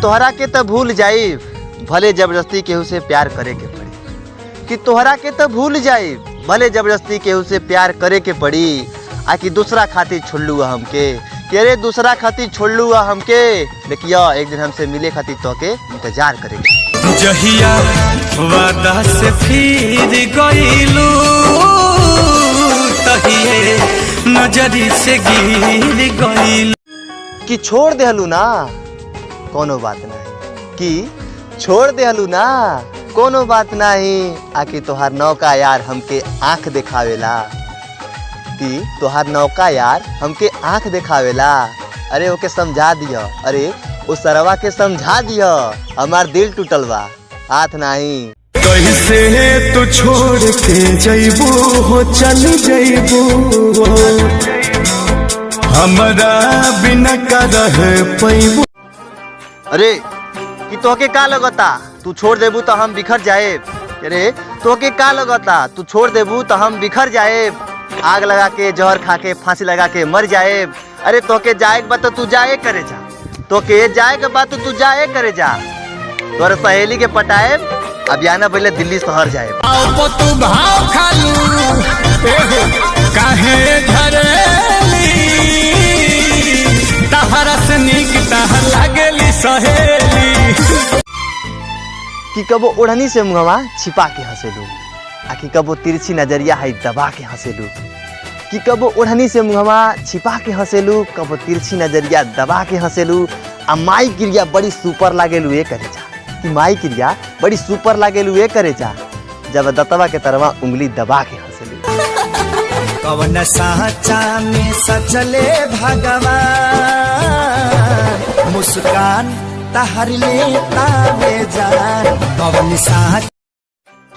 तोहरा के तो भूल जाई भले जबरदस्ती केहू से प्यार करे के पड़ी। कि तोहरा के तो भूल जाई भले जबरदस्ती केहू से प्यार करे के पड़ी। आ कि दूसरा खातिर छोड़लू हमके कि अरे दूसरा खातिर छोड़लू हमके। देखिया एक दिन हमसे मिले खातिर तो के इंतजार करेंगे। जहिया वादा से फिर गईलू तहिए नजरी से गिर गईलू। कि छोड़ देहलू ना कोनो बात नहीं। कि छोड़ देहलू ना कोनो बात नहीं। आकि तोहार नौका यार हमके आंख दिखावेला। कि तोहार नौका यार हमके आंख दिखावेला। अरे ओके समझा दिया। अरे उस सरवा के समझा दिया। हमार दिल टूटल बा हाथ नहीं। कैसे तू छोड़ के जइबू हो चल जइबू हमरा बिना का रह पैबू। अरे कि तोहके का लगता तू छोड़ देबू तो हम बिखर जाए। अरे तोहके का लगता तू छोड़ देबू तो हम बिखर जाए। आग लगा के जहर खा के फांसी लगा के मर जाए। अरे तोहके जाए के बाद तो तू जाए करे जा। तोहके जाए के बाद तो तू जाए करे जा। तोर सहेली के पटाए अब आना पहले दिल्ली शहर जाए। तू भाव खालू काहे झरेली तहरा से निक तहर लागेली सहेली। कि कबो ओढ़नी से मुंहवा छिपा के हंसेलू। आ कि कबो तिरछी नजरिया है दबा के हंसेलू। कि कबो ओढ़नी से मुंहवा छिपा के हंसेलू कबो तिरछी नजरिया दबा के हंसेलू। आ माई क्रिया बड़ी सुपर लागेलू ये करे जा। कि माई क्रिया बड़ी सुपर लागेलू ये करे जा। जब दतवा के तरवा उंगली दबा के हंसेलू। कवन साचा में सचले भगवान मुस्कान तहर लेता बेजान। कवन साचा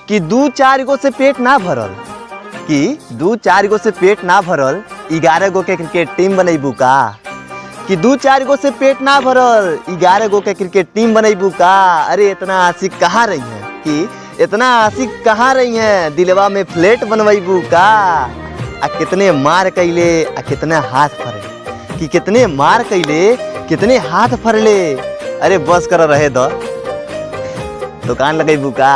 कि 2-4 गो से पेट ना भरल। कि 2-4 गो से पेट ना भरल 11 गो के क्रिकेट टीम बनैबू का। कि 2-4 गो से पेट ना भरल 11 गो के क्रिकेट टीम बनैबू का। अरे इतना आशिक कहाँ रही है। कि इतना आशिक कहाँ रही है दिलवा में फ्लैट बनवैबू का। आ कितने मार कैले आ कितने हाथ फरले। कि कितने मार कैले कितने हाथ फरले। अरे बस कर रहे दो दुकान लगैबू का।